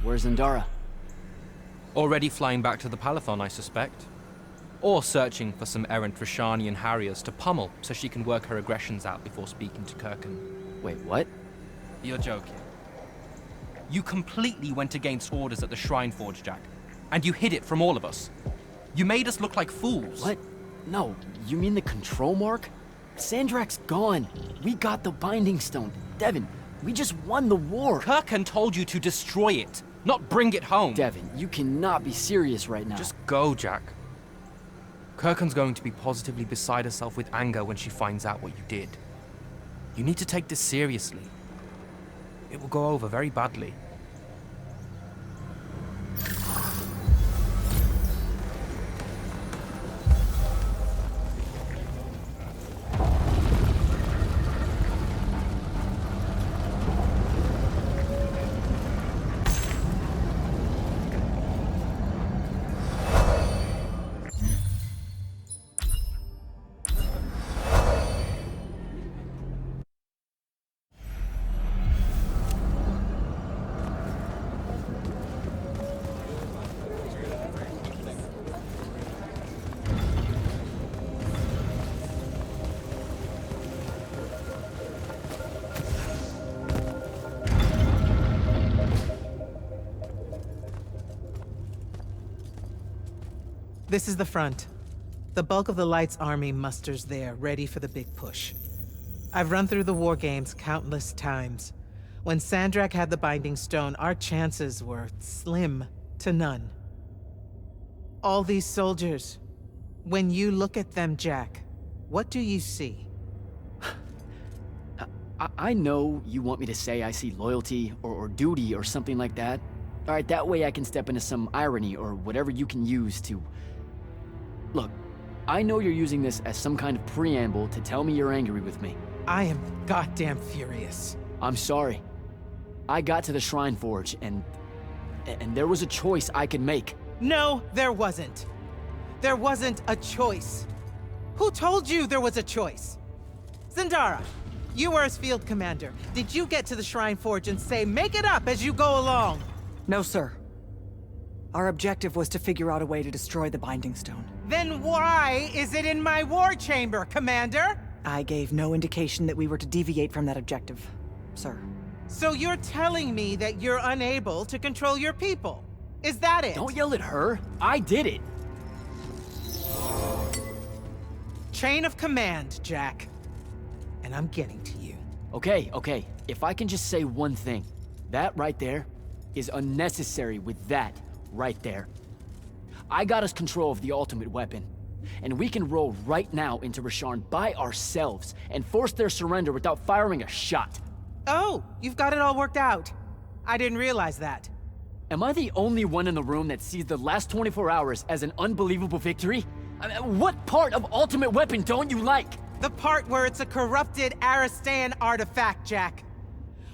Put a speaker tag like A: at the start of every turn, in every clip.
A: Where's Zendara?
B: Already flying back to the Palathon, I suspect. Or searching for some errant Rashanian Harriers to pummel so she can work her aggressions out before speaking to Kirkan.
A: Wait, what?
B: You're joking. You completely went against orders at the Shrine Forge, Jack. And you hid it from all of us. You made us look like fools.
A: What? No, you mean the control mark? Sandrak's gone. We got the Binding Stone. Devin, we just won the war.
B: Kirkan told you to destroy it, not bring it home.
A: Devin, you cannot be serious right now.
B: Just go, Jack. Kirkan's going to be positively beside herself with anger when she finds out what you did. You need to take this seriously. It will go over very badly.
C: This is the front. The bulk of the Light's army musters there, ready for the big push. I've run through the war games countless times. When Sandrak had the Binding Stone, our chances were slim to none. All these soldiers, when you look at them, Jack, what do you see?
A: I know you want me to say I see loyalty or duty or something like that. All right, that way I can step into some irony or whatever you can use to... Look, I know you're using this as some kind of preamble to tell me you're angry with me.
C: I am goddamn furious.
A: I'm sorry. I got to the Shrine Forge and there was a choice I could make.
C: No, there wasn't. There wasn't a choice. Who told you there was a choice? Zendara, you were as field commander. Did you get to the Shrine Forge and say, make it up as you go along?
D: No, sir. Our objective was to figure out a way to destroy the Binding Stone.
C: Then why is it in my war chamber, Commander?
D: I gave no indication that we were to deviate from that objective, sir.
C: So you're telling me that you're unable to control your people? Is that it?
A: Don't yell at her. I did it.
C: Chain of command, Jack. And I'm getting to you.
A: Okay. If I can just say one thing. That right there is unnecessary with that right there. I got us control of the ultimate weapon. And we can roll right now into Rasharn by ourselves and force their surrender without firing a shot.
C: Oh, you've got it all worked out. I didn't realize that.
A: Am I the only one in the room that sees the last 24 hours as an unbelievable victory? I mean, what part of ultimate weapon don't you like?
C: The part where it's a corrupted Aristean artifact, Jack.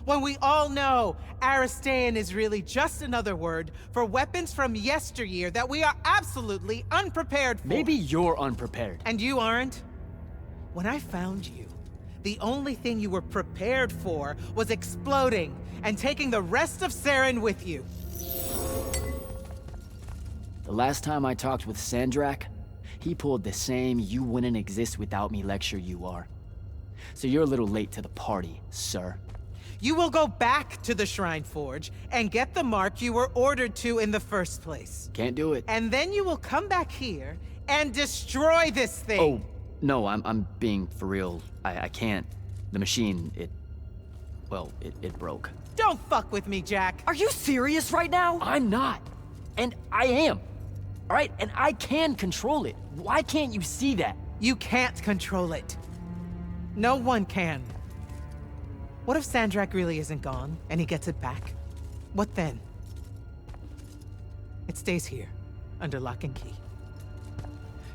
C: When we all know Aristean is really just another word for weapons from yesteryear that we are absolutely unprepared for.
A: Maybe you're unprepared.
C: And you aren't? When I found you, the only thing you were prepared for was exploding and taking the rest of Saren with you.
A: The last time I talked with Sandrak, he pulled the same "you wouldn't exist without me" lecture you are. So you're a little late to the party, sir.
C: You will go back to the Shrine Forge and get the mark you were ordered to in the first place.
A: Can't do it.
C: And then you will come back here and destroy this thing.
A: Oh, no, I'm being for real. I can't. The machine, it broke.
C: Don't fuck with me, Jack.
D: Are you serious right now?
A: I'm not. And I am. All right, and I can control it. Why can't you see that?
C: You can't control it. No one can. What if Sandrak really isn't gone, and he gets it back? What then? It stays here, under lock and key.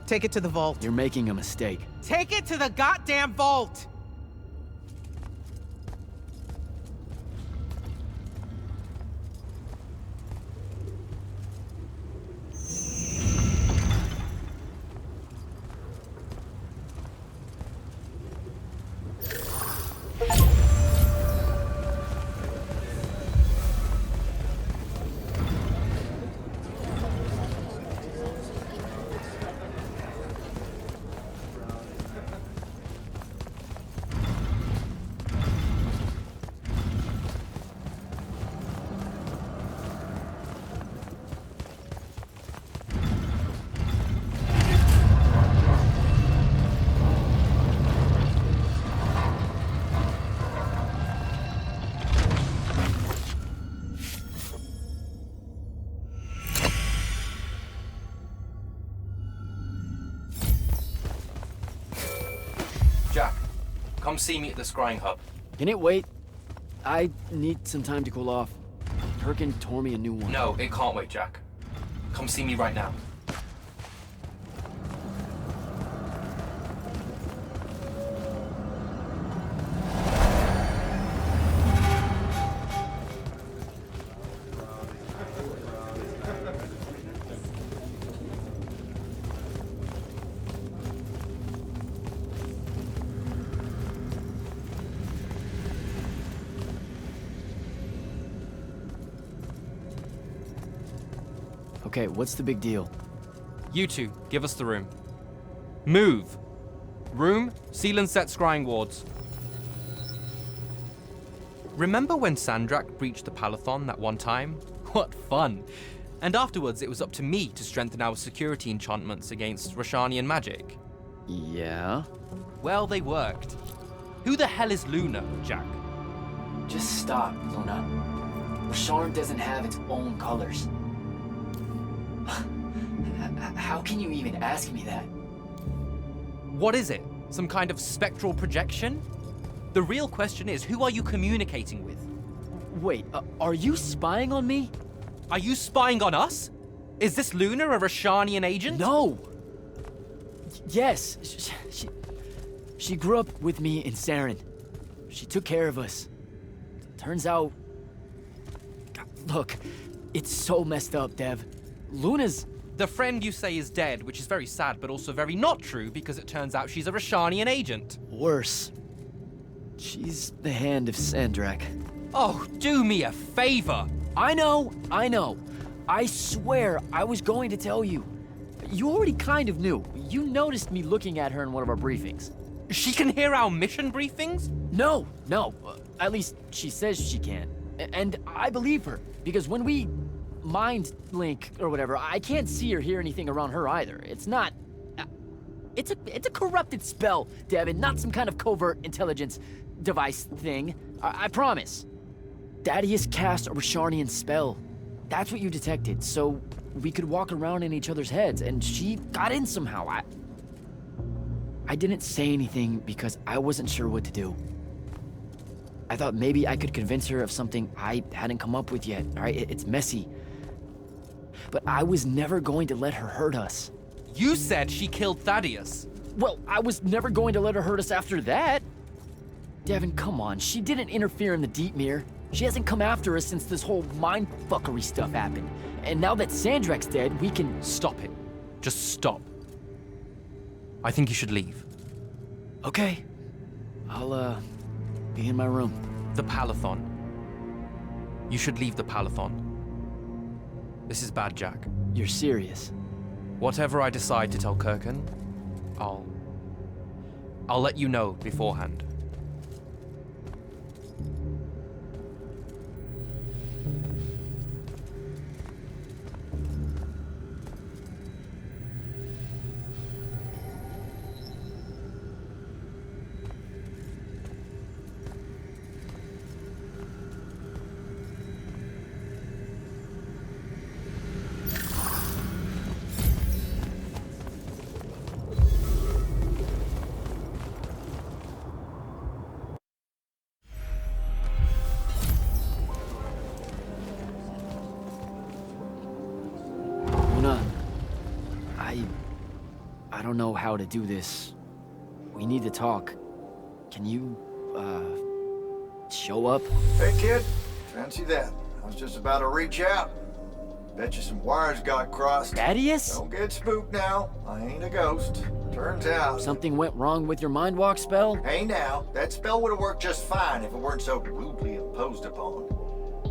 C: Take it to the vault.
A: You're making a mistake.
C: Take it to the goddamn vault!
B: Come see me at the scrying hub.
A: Can it wait? I need some time to cool off. Perkin tore me a new one.
B: No, it can't wait, Jack. Come see me right now.
A: Okay, what's the big deal?
B: You two, give us the room. Move! Room, seal and set scrying wards. Remember when Sandrak breached the Palathon that one time? What fun! And afterwards, it was up to me to strengthen our security enchantments against Roshanian magic.
A: Yeah?
B: Well, they worked. Who the hell is Luna, Jack?
A: Just stop, Luna. Rosharn doesn't have its own colors. How can you even ask me that?
B: What is it? Some kind of spectral projection? The real question is, who are you communicating with?
A: Wait, are you spying on me?
B: Are you spying on us? Is this Luna a Roshanian agent?
A: No! Yes, she grew up with me in Saren. She took care of us. Turns out... Look, it's so messed up, Dev. Luna's...
B: The friend you say is dead, which is very sad, but also very not true, because it turns out she's a Roshanian agent.
A: Worse. She's the hand of Sandrak.
B: Oh, do me a favor!
A: I know. I swear I was going to tell you. You already kind of knew. You noticed me looking at her in one of our briefings.
B: She can hear our mission briefings?
A: No. At least she says she can. And I believe her, because when we mind link or whatever, I can't see or hear anything around her either. It's not... It's a corrupted spell, Devin, not some kind of covert intelligence device thing. I promise. Thaddeus cast a Rosharnian spell. That's what you detected, so we could walk around in each other's heads, and she got in somehow. I didn't say anything because I wasn't sure what to do. I thought maybe I could convince her of something I hadn't come up with yet, all right? It's messy. But I was never going to let her hurt us.
B: You said she killed Thaddeus.
A: Well, I was never going to let her hurt us after that. Devin, come on. She didn't interfere in the Deep Mirror. She hasn't come after us since this whole mindfuckery stuff happened. And now that Sandrak's dead, we can...
B: Stop it. Just stop. I think you should leave.
A: Okay. I'll, be in my room.
B: The Palathon. You should leave the Palathon. This is bad, Jack.
A: You're serious?
B: Whatever I decide to tell Kirkan, I'll let you know beforehand.
A: I don't know how to do this. We need to talk. Can you, show up?
E: Hey, kid. Fancy that. I was just about to reach out. Bet you some wires got crossed.
A: Thaddeus?
E: Don't get spooked now. I ain't a ghost. Turns out...
A: Something went wrong with your mind walk spell?
E: Hey now, that spell would have worked just fine if it weren't so rudely imposed upon.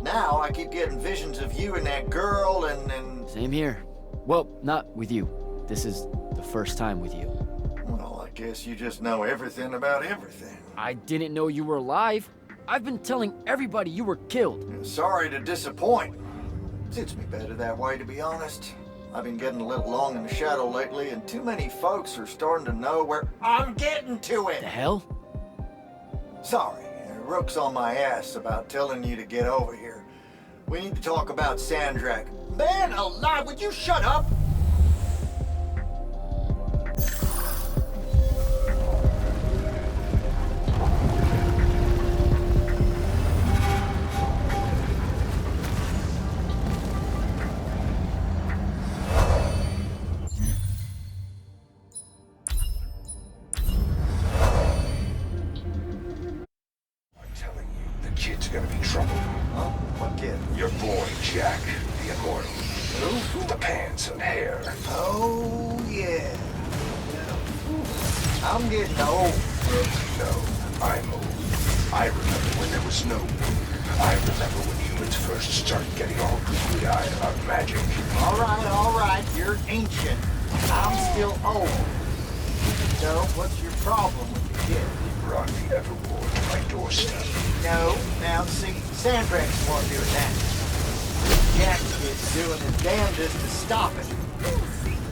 E: Now I keep getting visions of you and that girl and...
A: Same here. Well, not with you. This is the first time with you.
E: Well, I guess you just know everything about everything.
A: I didn't know you were alive. I've been telling everybody you were killed.
E: Sorry to disappoint. Suits me better that way, to be honest. I've been getting a little long in the shadow lately, and too many folks are starting to know where I'm getting to it.
A: The hell?
E: Sorry, Rook's on my ass about telling you to get over here. We need to talk about Sandrak. Man alive, would you shut up? kid?
F: Your boy, Jack, the Immortal. Who? The pants and hair.
E: Oh, yeah. I'm getting old.
F: No, I'm old. I remember when there was no war. I remember when humans first started getting all googly-eyed about magic.
E: All right. You're ancient. I'm still old. So, what's your problem with the kid?
F: He brought the Evermore to my doorstep.
E: No. Now, see, Sandrak's the one doing that. Jack kid's doing his damnedest to stop it.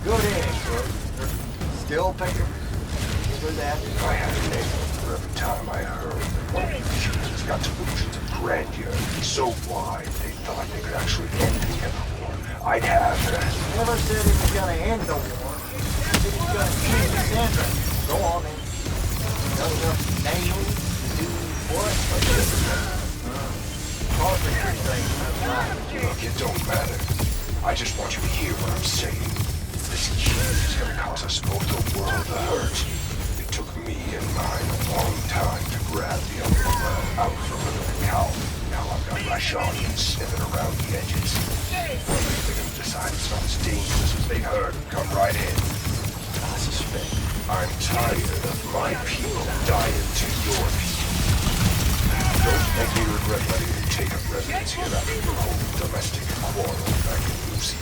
E: Good egg, bro. Still picking. Give her that.
F: I had a name for every time I heard that one of you humans got delusions of grandeur so wide they thought they could actually end the Evermore. I'd have
E: Never said he was gonna end the war. He said he was gonna change Sandra. Go on then. Got enough nails to do what? Carpentry thing.
F: Look, it don't matter. I just want you to hear what I'm saying. This kid is gonna cause us both a world of hurt. It took me and mine a long time to grab the Evermore out from under the cowl. Now I've got Rashawn sniffing around the edges. They're gonna decide it's not as dangerous as they heard and come right in.
E: I suspect.
F: I'm tired of my people dying to your people. Don't make me regret letting you take up residence here after your whole domestic quarrel back in Lucian.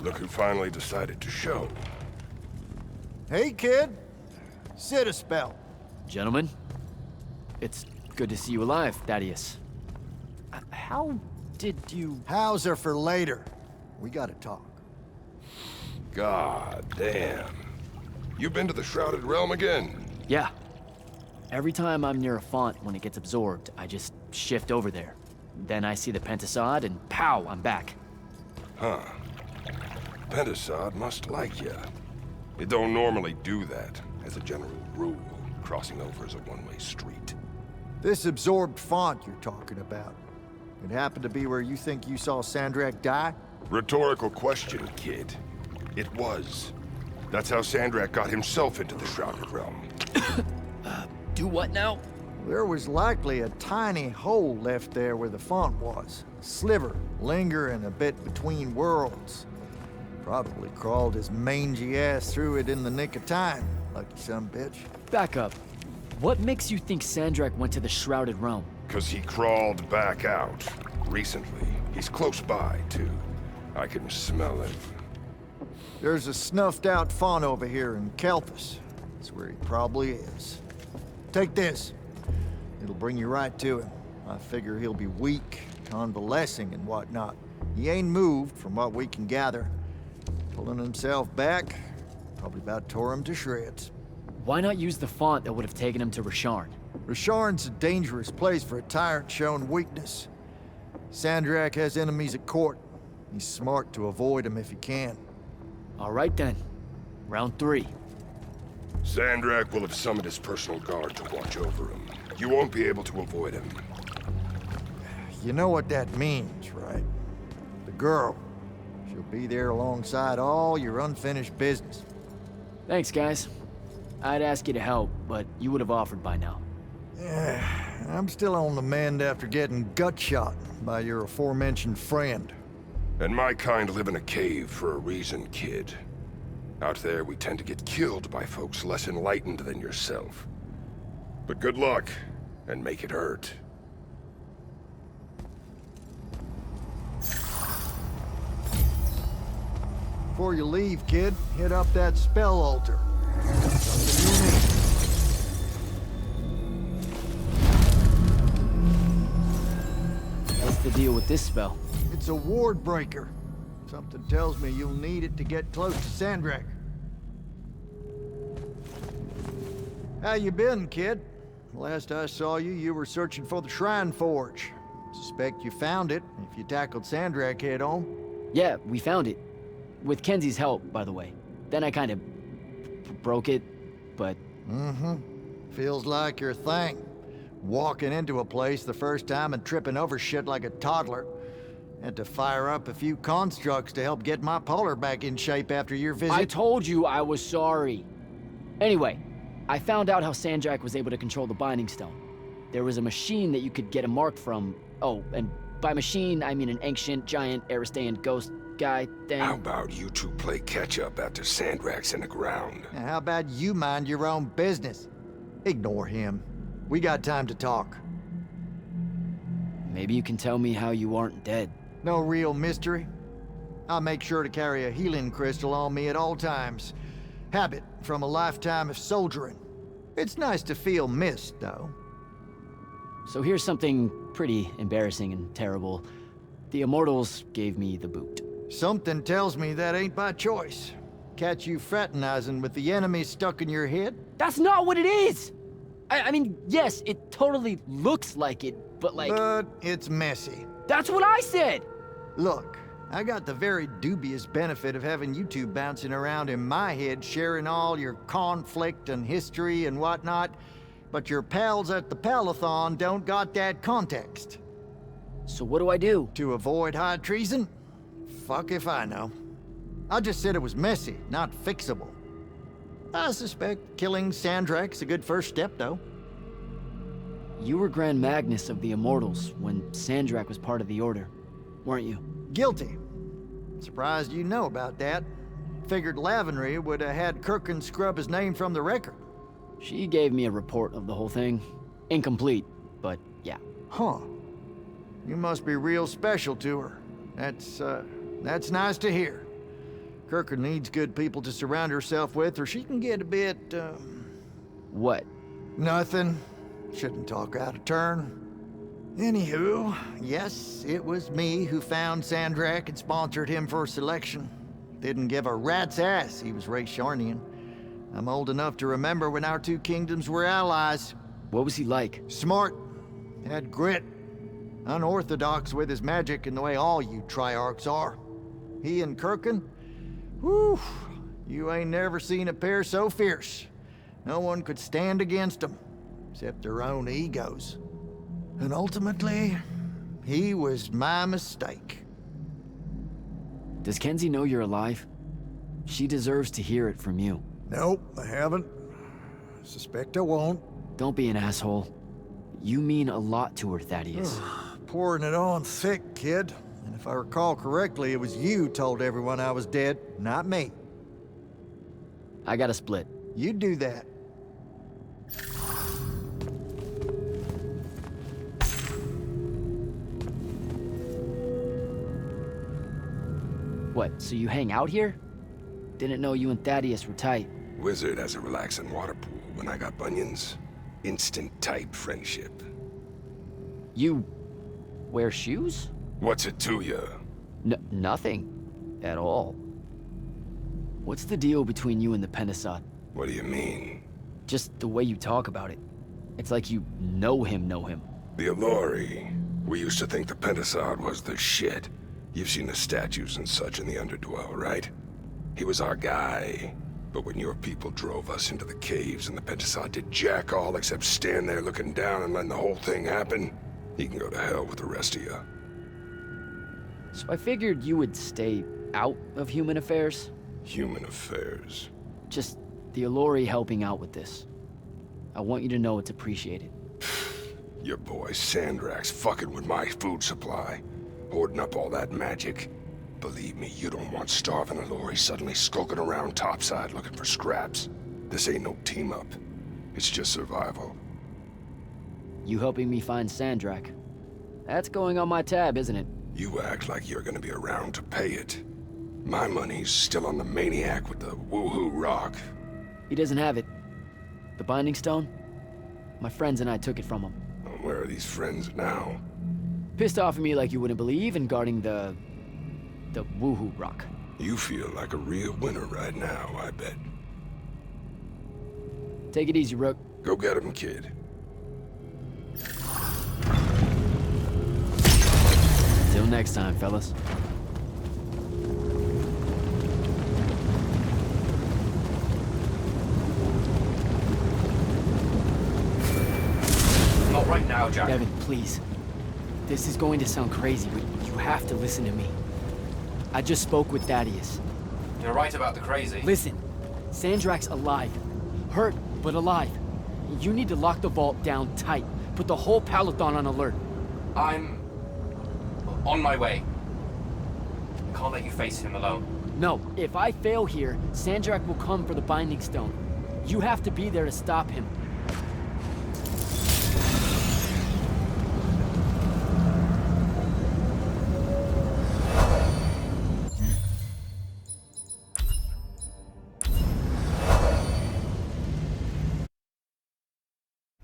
F: Look who finally decided to show.
E: Hey, kid. Sit a spell.
A: Gentlemen, it's good to see you alive, Thaddeus. How did you...
E: How's are for later? We gotta talk.
F: God damn. You been to the Shrouded Realm again?
A: Yeah. Every time I'm near a font when it gets absorbed, I just shift over there. Then I see the Pentasod and pow, I'm back.
F: Huh. Pentasod must like ya. It don't normally do that. As a general rule, crossing over is a one-way street.
E: This absorbed font you're talking about. It happened to be where you think you saw Sandrak die?
F: Rhetorical question, kid. It was. That's how Sandrak got himself into the Shrouded Realm.
A: Do what now?
E: There was likely a tiny hole left there where the font was. A sliver, lingering a bit between worlds. Probably crawled his mangy ass through it in the nick of time. Lucky son bitch.
A: Back up. What makes you think Sandrak went to the Shrouded Realm?
F: 'Cause he crawled back out. Recently. He's close by, too. I can smell him.
E: There's a snuffed out font over here in Kelthus. That's where he probably is. Take this. It'll bring you right to him. I figure he'll be weak, convalescing and whatnot. He ain't moved, from what we can gather. Pulling himself back, probably about tore him to shreds.
A: Why not use the font that would have taken him to Rasharn?
E: Rasharn's a dangerous place for a tyrant showing weakness. Sandrak has enemies at court. He's smart to avoid them if he can.
A: All right then. Round 3.
F: Sandrak will have summoned his personal guard to watch over him. You won't be able to avoid him.
E: You know what that means, right? The girl. She'll be there alongside all your unfinished business.
A: Thanks, guys. I'd ask you to help, but you would have offered by now.
E: I'm still on the mend after getting gut-shot by your aforementioned friend.
F: And my kind live in a cave for a reason, kid. Out there, we tend to get killed by folks less enlightened than yourself. But good luck, and make it hurt.
E: Before you leave, kid, hit up that spell altar. Something you need.
A: What's the deal with this spell?
E: It's a ward breaker. Something tells me you'll need it to get close to Sandrak. How you been, kid? Last I saw you, you were searching for the Shrine Forge. Suspect you found it, if you tackled Sandrak head on.
A: Yeah, we found it. With Kenzie's help, by the way. Then I kind of broke it, but...
E: Feels like your thing. Walking into a place the first time and tripping over shit like a toddler. Had to fire up a few constructs to help get my polar back in shape after your visit.
A: I told you I was sorry. Anyway, I found out how Sandrak was able to control the Binding Stone. There was a machine that you could get a mark from. Oh, and by machine, I mean an ancient, giant, Aristean ghost guy thing.
F: How about you two play catch-up after Sandrak's in the ground?
E: Now, how about you mind your own business? Ignore him. We got time to talk.
A: Maybe you can tell me how you aren't dead.
E: No real mystery. I'll make sure to carry a healing crystal on me at all times. Habit from a lifetime of soldiering. It's nice to feel missed, though.
A: So here's something pretty embarrassing and terrible. The Immortals gave me the boot.
E: Something tells me that ain't by choice. Catch you fraternizing with the enemy stuck in your head?
A: That's not what it is! I mean, yes, it totally looks like it, but like...
E: But it's messy.
A: That's what I said!
E: Look, I got the very dubious benefit of having you two bouncing around in my head, sharing all your conflict and history and whatnot, but your pals at the Palathon don't got that context.
A: So what do I do?
E: To avoid high treason? Fuck if I know. I just said it was messy, not fixable. I suspect killing Sandrak's a good first step, though.
A: You were Grand Magnus of the Immortals when Sandrak was part of the Order, weren't you?
E: Guilty. Surprised you know about that. Figured Lavenry would have had Kirkin scrub his name from the record.
A: She gave me a report of the whole thing. Incomplete, but yeah.
E: Huh. You must be real special to her. That's nice to hear. Kirkin needs good people to surround herself with, or she can get a bit,
A: What?
E: Nothing. Shouldn't talk out of turn. Anywho, yes, it was me who found Sandrak and sponsored him for selection. Didn't give a rat's ass he was Ray Sharnian. I'm old enough to remember when our two kingdoms were allies.
A: What was he like?
E: Smart. Had grit. Unorthodox with his magic in the way all you Triarchs are. He and Kirkin? Whew. You ain't never seen a pair so fierce. No one could stand against them, except their own egos. And ultimately, he was my mistake.
A: Does Kenzie know you're alive? She deserves to hear it from you.
E: Nope, I haven't. Suspect I won't.
A: Don't be an asshole. You mean a lot to her, Thaddeus.
E: Pouring it on thick, kid. And if I recall correctly, it was you told everyone I was dead, not me.
A: I got a split.
E: You do that.
A: What, so you hang out here? Didn't know you and Thaddeus were tight.
F: Wizard has a relaxing water pool when I got bunions. Instant tight friendship.
A: You wear shoes?
F: What's it to you?
A: Nothing. At all. What's the deal between you and the Pentasod?
F: What do you mean?
A: Just the way you talk about it. It's like you know him.
F: The Allori. We used to think the Pentasod was the shit. You've seen the statues and such in the Underdwell, right? He was our guy. But when your people drove us into the caves and the Pentasod did jack all except stand there looking down and letting the whole thing happen, he can go to hell with the rest of you.
A: So I figured you would stay out of human affairs.
F: Human affairs.
A: Just the Allori helping out with this. I want you to know it's appreciated.
F: Your boy Sandrak's fucking with my food supply, hoarding up all that magic. Believe me, you don't want starving Allori suddenly skulking around topside looking for scraps. This ain't no team-up. It's just survival.
A: You helping me find Sandrak. That's going on my tab, isn't it?
F: You act like you're gonna be around to pay it. My money's still on the maniac with the woohoo rock.
A: He doesn't have it. The Binding Stone? My friends and I took it from him.
F: Where are these friends now?
A: Pissed off at me like you wouldn't believe and guarding the... the woohoo rock.
F: You feel like a real winner right now, I bet.
A: Take it easy, Rook.
F: Go get him, kid.
A: Till next time, fellas.
B: Not right now, Jack.
A: Devin, please. This is going to sound crazy, but you have to listen to me. I just spoke with Thaddeus.
B: You're right about the crazy.
A: Listen, Sandrak's alive. Hurt, but alive. You need to lock the vault down tight. Put the whole Peloton on alert.
B: I'm on my way. I can't let you face him alone.
A: No, if I fail here, Sandrak will come for the Binding Stone. You have to be there to stop him.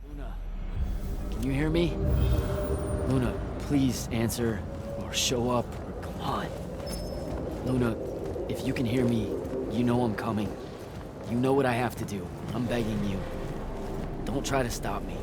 A: Luna, can you hear me? Luna, please answer, or show up, or come on. Luna, if you can hear me, you know I'm coming. You know what I have to do. I'm begging you. Don't try to stop me.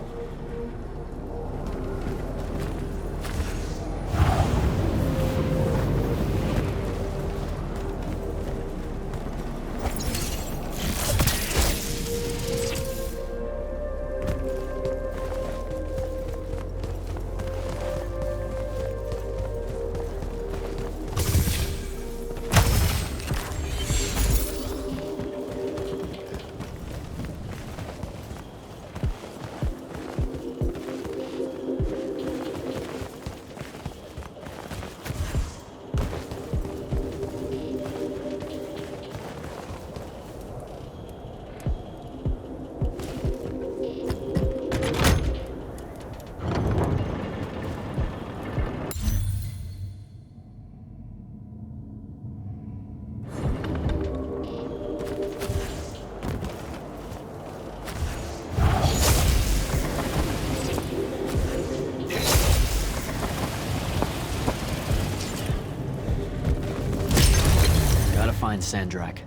A: Find Sandrak.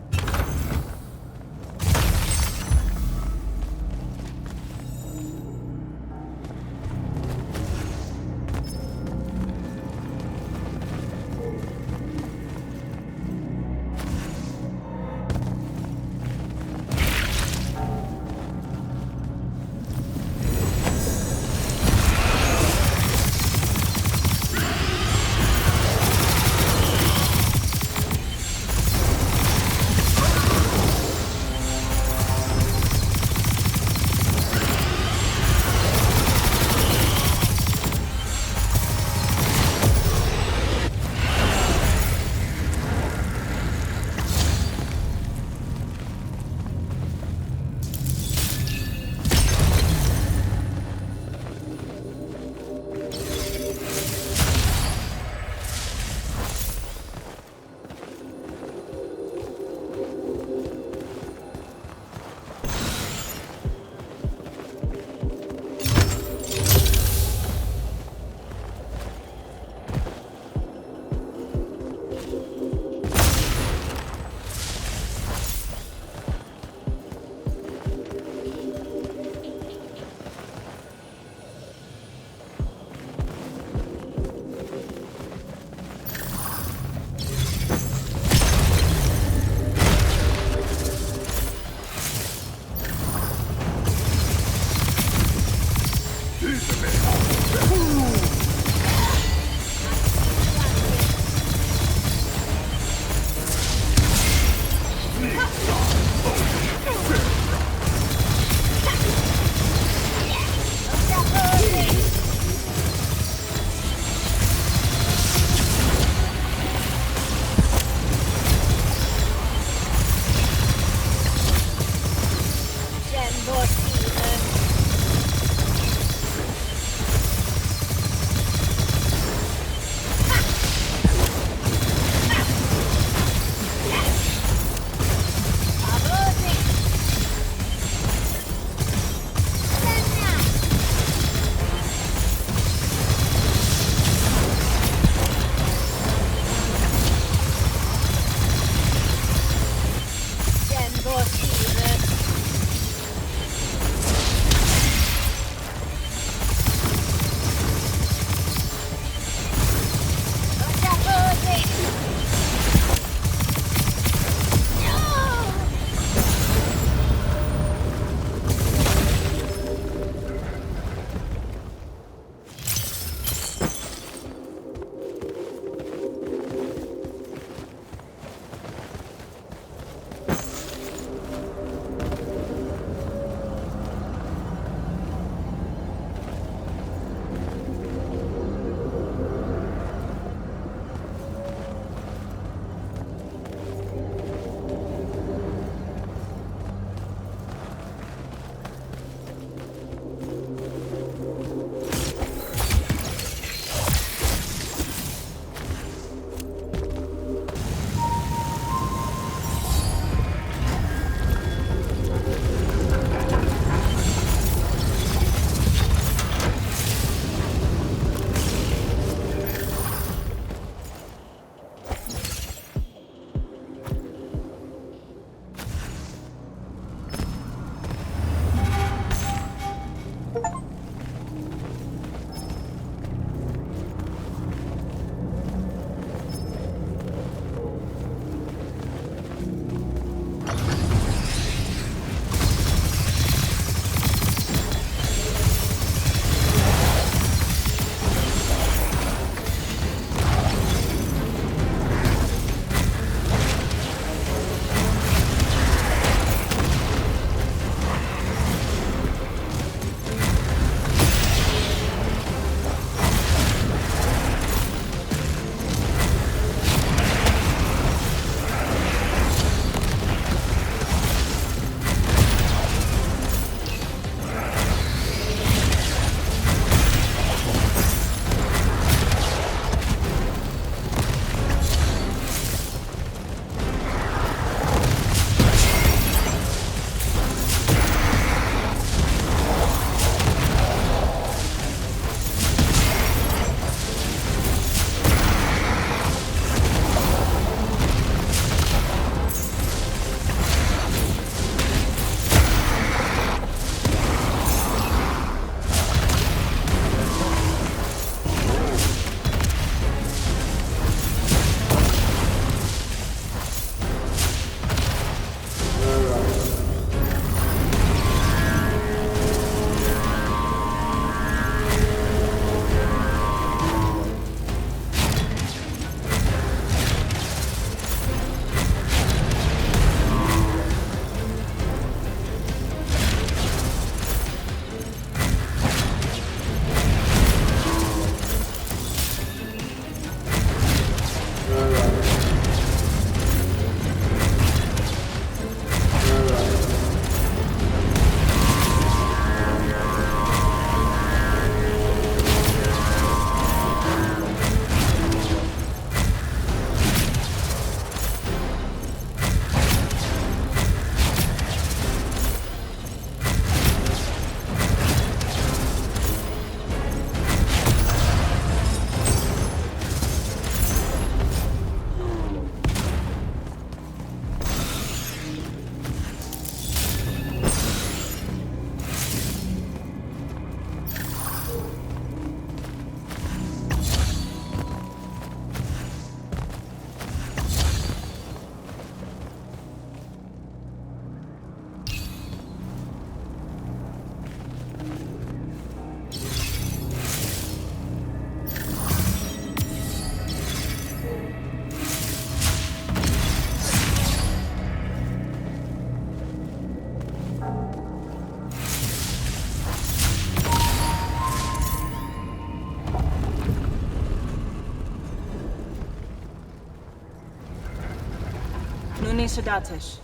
G: Shadatesh.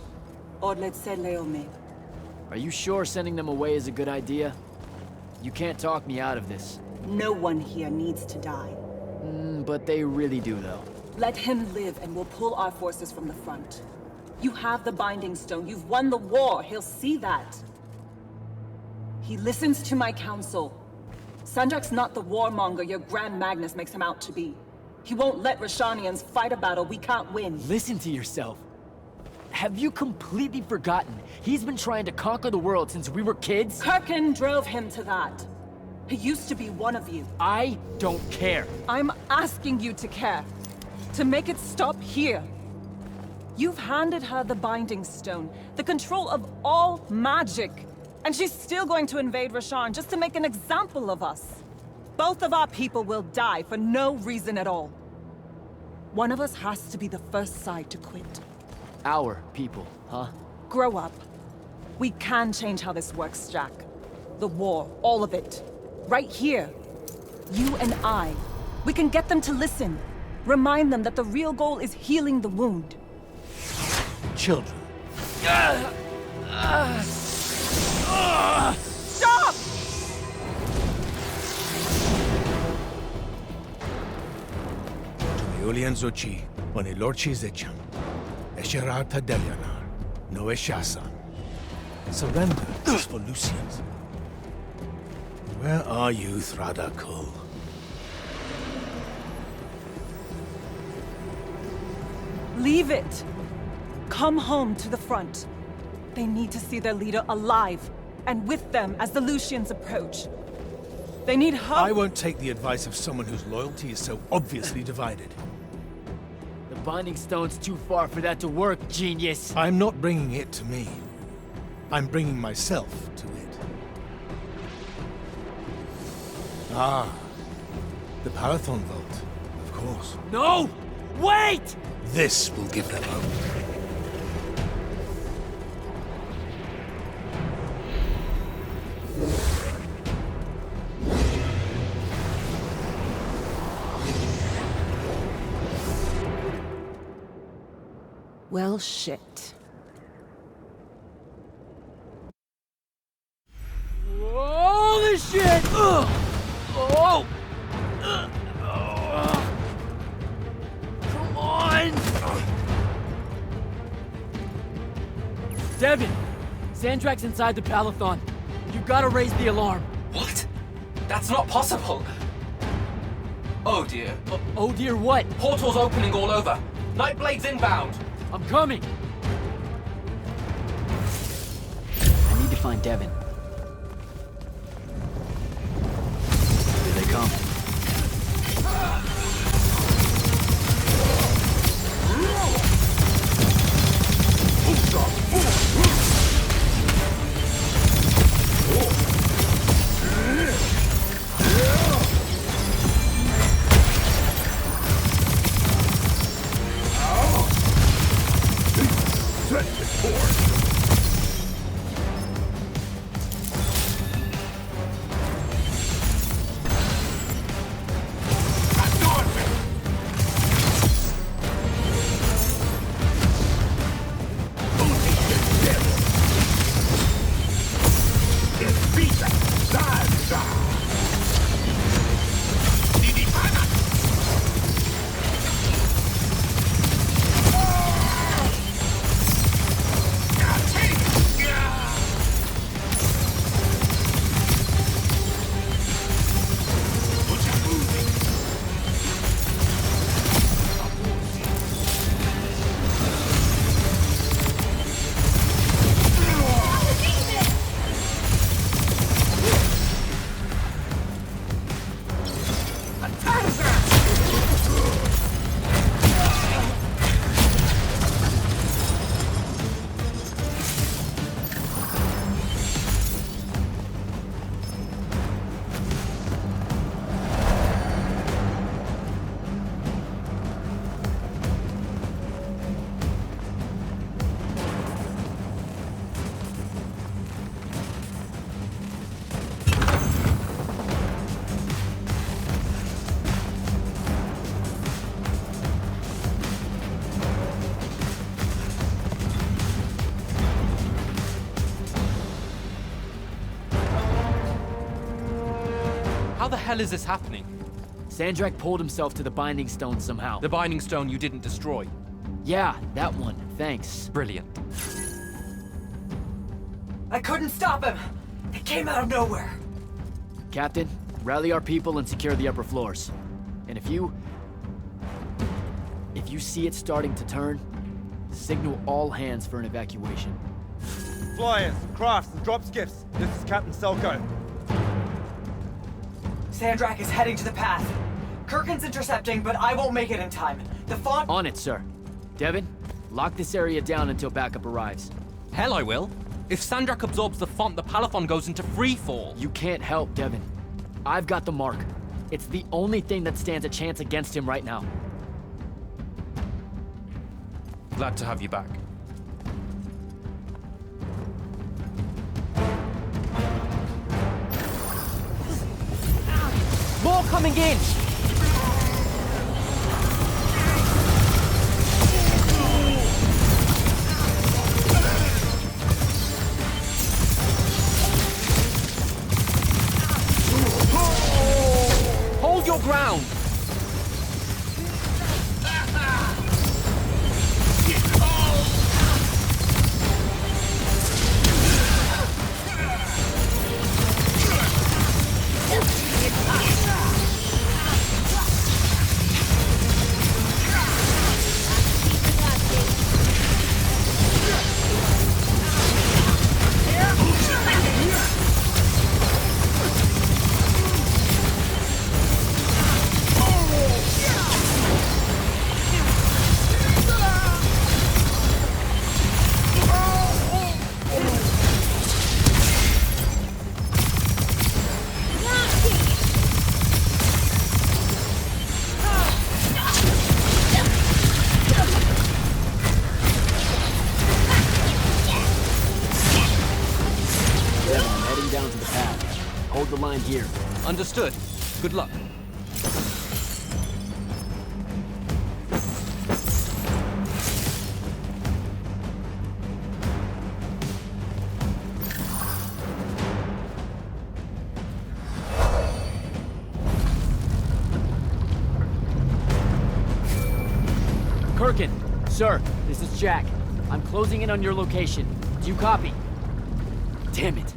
G: Odlet said Leome.
A: Are you sure sending them away is a good idea? You can't talk me out of this.
G: No one here needs to die.
A: But they really do, though.
G: Let him live and we'll pull our forces from the front. You have the Binding Stone. You've won the war. He'll see that. He listens to my counsel. Sandrak's not the warmonger your Grand Magnus makes him out to be. He won't let Rashanians fight a battle we can't win.
A: Listen to yourself. Have you completely forgotten? He's been trying to conquer the world since we were kids?
G: Kirkin drove him to that. He used to be one of you.
A: I don't care.
G: I'm asking you to care. To make it stop here. You've handed her the Binding Stone, the control of all magic. And she's still going to invade Rasharn just to make an example of us. Both of our people will die for no reason at all. One of us has to be the first side to quit.
A: Our people, huh?
G: Grow up. We can change how this works, Jack. The war, all of it. Right here. You and I. We can get them to listen. Remind them that the real goal is healing the wound.
H: Children.
G: Stop!
H: Julian Zochi, on Lorchi Zecham. Esherata Delianar, no Eshasan. Surrender is for Lucians. Where are you, Thradakul?
G: Leave it. Come home to the front. They need to see their leader alive, and with them as the Lucians approach. They need help.
H: I won't take the advice of someone whose loyalty is so obviously divided.
A: The Binding Stone's too far for that to work, genius.
H: I'm not bringing it to me. I'm bringing myself to it. Ah, the Parathon Vault, of course.
A: No! Wait!
H: This will give them hope.
G: Well, shit.
A: Holy shit! Ugh. Oh! Come on! Devin! Sandrak's inside the Palathon. You gotta raise the alarm.
B: What? That's not possible. Oh dear.
A: Oh dear, what?
B: Portals opening all over. Nightblade's inbound.
A: I'm coming! I need to find Devin. Here they come.
B: How the hell is this happening?
A: Sandrak pulled himself to the Binding Stone somehow.
B: The Binding Stone you didn't destroy.
A: Yeah, that one. Thanks.
B: Brilliant.
D: I couldn't stop him! It came out of nowhere!
A: Captain, rally our people and secure the upper floors. And if you see it starting to turn, signal all hands for an evacuation.
I: Flyers, crafts, and drop skiffs. This is Captain Selko.
D: Sandrak is heading to the path. Kirkin's intercepting, but I won't make it in time. The font—
A: On it, sir. Devin, lock this area down until backup arrives.
B: Hell I will. If Sandrak absorbs the font, the Palathon goes into free fall.
A: You can't help, Devin. I've got the mark. It's the only thing that stands a chance against him right now.
B: Glad to have you back.
A: More coming in!
B: Hold your ground!
A: Down to the path. Hold the line here.
B: Understood. Good luck.
A: Kirkin, sir, this is Jack. I'm closing in on your location. Do you copy? Damn it.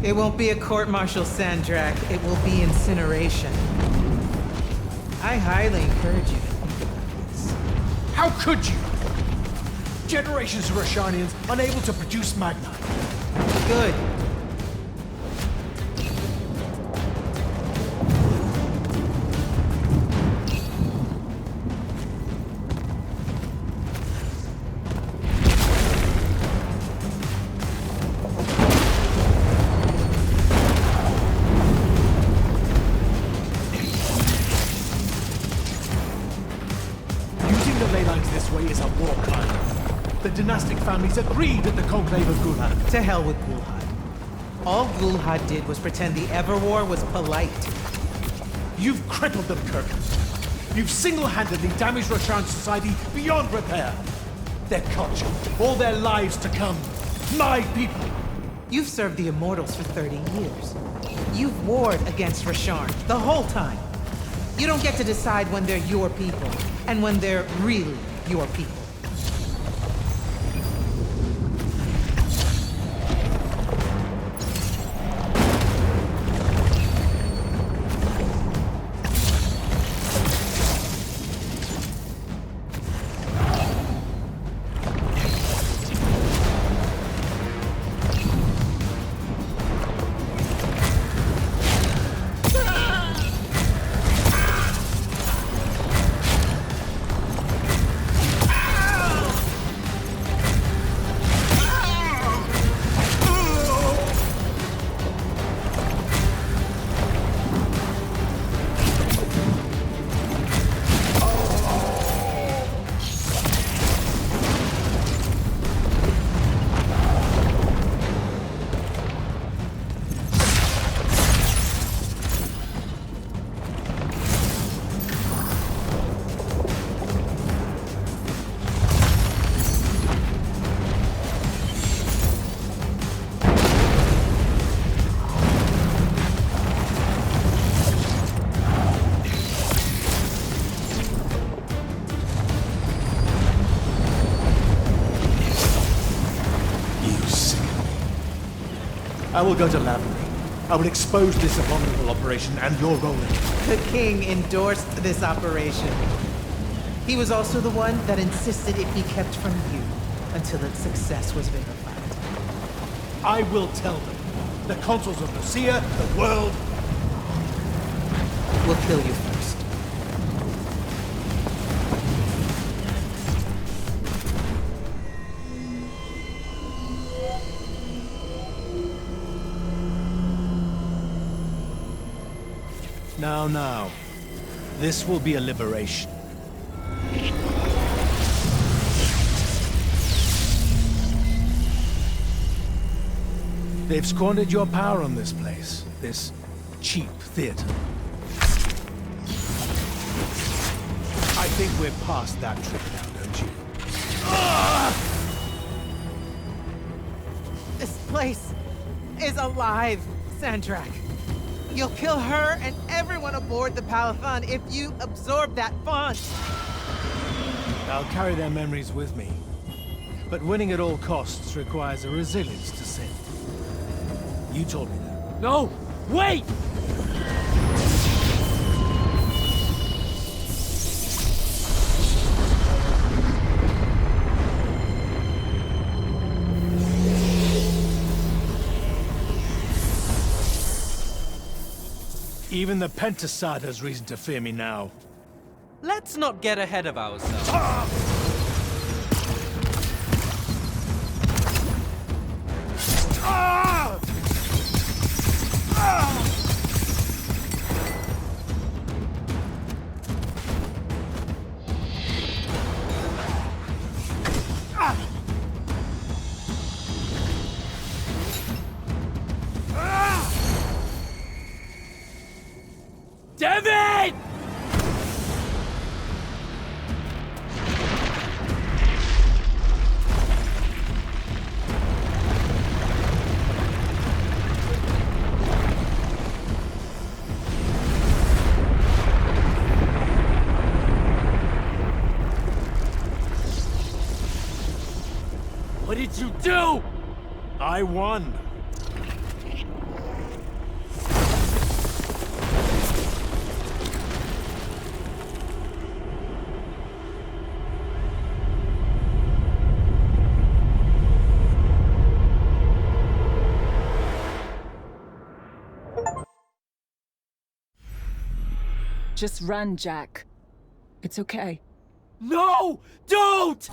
C: It won't be a court-martial, Sandrak. It will be incineration. I highly encourage you to think about this.
B: How could you?
H: Generations of Roshanians unable to produce Magnite.
C: Good.
H: Using the ley lines this way is a war crime. The dynastic families agreed at the Conclave of Gul'ad.
C: To hell with Gul'ad. All Gul'ad did was pretend the Everwar was polite.
H: You've crippled them, Kirk. You've single-handedly damaged Roshan's society beyond repair. Their culture, all their lives to come. My people.
C: You've served the Immortals for 30 years. You've warred against Rasharn the whole time. You don't get to decide when they're your people, and when they're really your people.
H: I will go to Lavery. I will expose this abominable operation and your role in it.
C: The king endorsed this operation. He was also the one that insisted it be kept from you until its success was verified.
H: I will tell them. The consuls of Lucia, the world.
C: We'll kill you first.
H: Now. This will be a liberation. They've squandered your power on this place. This cheap theater. I think we're past that trick now, don't you?
C: This place is alive, Sandrak. You'll kill her and everyone aboard the Palathan if you absorb that font.
H: I'll carry their memories with me. But winning at all costs requires a resilience to sin. You told me that.
A: No! Wait!
H: Even the Pentasad has reason to fear me now.
J: Let's not get ahead of ourselves.
A: Devin! What did you do?
H: I won.
G: Just run, Jack. It's okay.
A: No! Don't!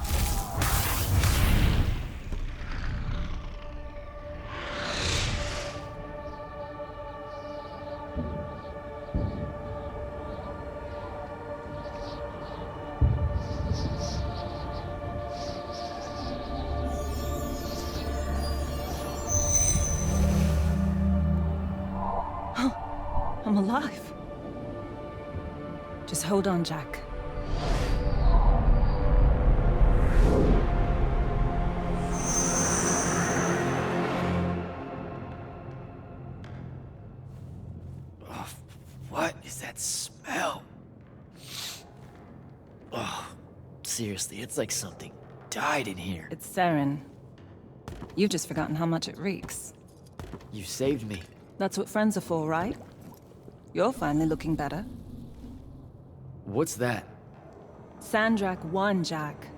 G: I'm alive. Just hold on, Jack.
A: What is that smell? Oh, seriously, it's like something died in here.
G: It's sarin. You've just forgotten how much it reeks.
A: You saved me.
G: That's what friends are for, right? You're finally looking better.
A: What's that?
G: Sandrak won, Jack.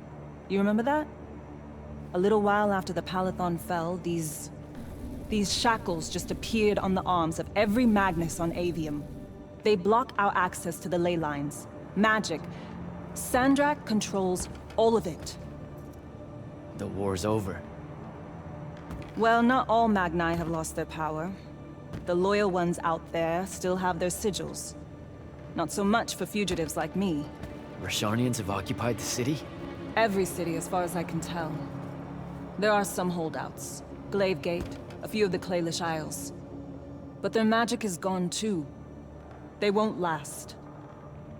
G: You remember that? A little while after the Palathon fell, these shackles just appeared on the arms of every Magnus on Aveum. They block our access to the ley lines. Magic. Sandrak controls all of it.
A: The war's over.
G: Well, not all Magni have lost their power. The loyal ones out there still have their sigils. Not so much for fugitives like me.
A: Rosharnians have occupied the city?
G: Every city, as far as I can tell. There are some holdouts. Glavegate, a few of the Claylish Isles. But their magic is gone too. They won't last.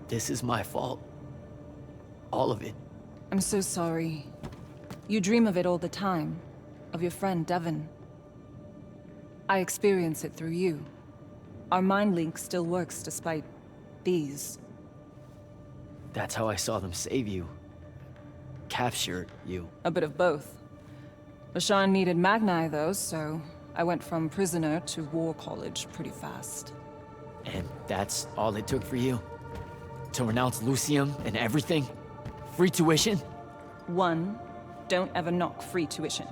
A: This is my fault. All of it.
G: I'm so sorry. You dream of it all the time. Of your friend, Devon. I experience it through you. Our mind link still works despite these.
A: That's how I saw them save you. Capture you.
G: A bit of both. Rashawn needed Magni, though, so I went from prisoner to war college pretty fast.
A: And that's all it took for you? To renounce Lucium and everything? Free tuition?
G: 1, don't ever knock free tuition.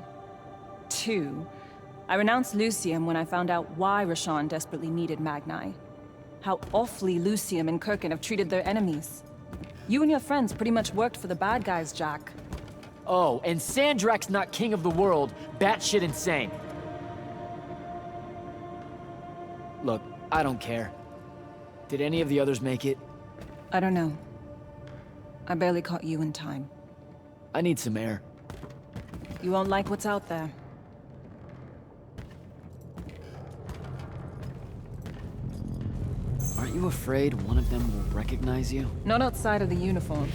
G: 2, I renounced Lucium when I found out why Rashawn desperately needed Magni. How awfully Lucium and Kirkin have treated their enemies. You and your friends pretty much worked for the bad guys, Jack.
A: Oh, and Sandrak's not king of the world, batshit insane. Look, I don't care. Did any of the others make it?
G: I don't know. I barely caught you in time.
A: I need some air.
G: You won't like what's out there.
A: Aren't you afraid one of them will recognize you?
G: Not outside of the uniform.